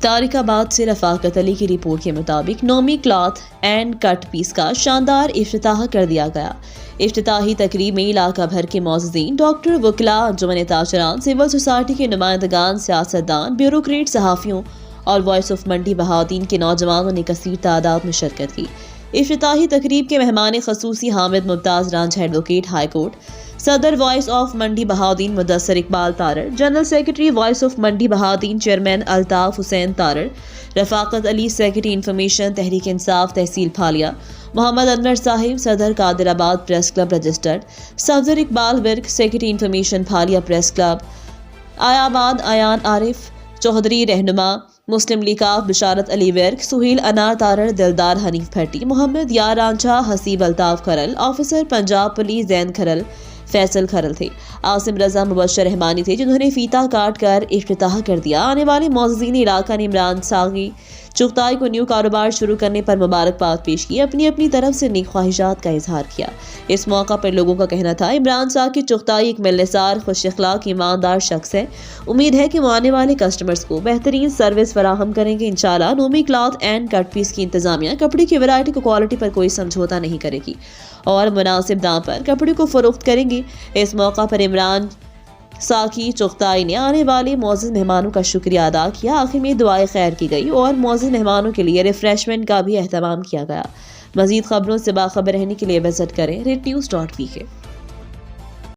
طارق آباد سے رفاقت علی کی رپورٹ کے مطابق نومی کلاتھ اینڈ کٹ پیس کا شاندار افتتاح کر دیا گیا۔ افتتاحی تقریب میں علاقہ بھر کے معززین، ڈاکٹر، وکلاء، انجمن تاجران، سول سوسائٹی کے نمائندگان، سیاستدان، بیوروکریٹ، صحافیوں اور وائس آف منڈی بہاؤدین کے نوجوانوں نے کثیر تعداد میں شرکت کی۔ افتتاحی تقریب کے مہمان خصوصی Hamid Mumtaz Ranjha advocate high court, صدر voice of Mandi Bahauddin Mudassar Iqbal Tarar, general secretary voice of Mandi Bahauddin chairman Altaf Hussain Tarar, Rafaqat Ali secretary information Tehreek Insaf تحصیل پھالیا، محمد انور صاحب صدر Qadirabad press club registered, Safdar Iqbal Virk secretary information Phalia press club, آیاباد ایان عارف چودھری رہنما مسلم لیگ آف بشارت علی ورک، سہیل انار تارڑ، دلدار حنیف بھٹی، محمد یار رانجھا، حسیب الطاف کھرل، آفیسر پنجاب پولیس زین کھرل، فیصل کھرل تھے۔ عاصم رضا مبشر رحمانی تھے جنہوں نے فیتہ کاٹ کر افتتاح کر دیا۔ آنے والے معززین علاقہ نے عمران ساگی چغتائی کو نیو کاروبار شروع کرنے پر مبارکباد پیش کی، اپنی اپنی طرف سے نیک خواہشات کا اظہار کیا۔ اس موقع پر لوگوں کا کہنا تھا عمران ساگی چغتائی ایک ملنسار، خوش اخلاق، ایماندار شخص ہے۔ امید ہے کہ وہ آنے والے کسٹمرز کو بہترین سروس فراہم کریں گے۔ انشاءاللہ نومی کلاتھ اینڈ کٹ پیس کی انتظامیہ کپڑے کی ویرائٹی کو کوالٹی پر کوئی سمجھوتا نہیں کرے گی اور مناسب دام پر کپڑے کو فروخت کریں گی۔ اس موقع پر عمران ساگی چغتائی نے آنے والے معزز مہمانوں کا شکریہ ادا کیا۔ آخر میں دعائے خیر کی گئی اور معزز مہمانوں کے لیے ریفریشمنٹ کا بھی اہتمام کیا گیا۔ مزید خبروں سے باخبر رہنے کے لیے وزٹ کریں rednews.pk۔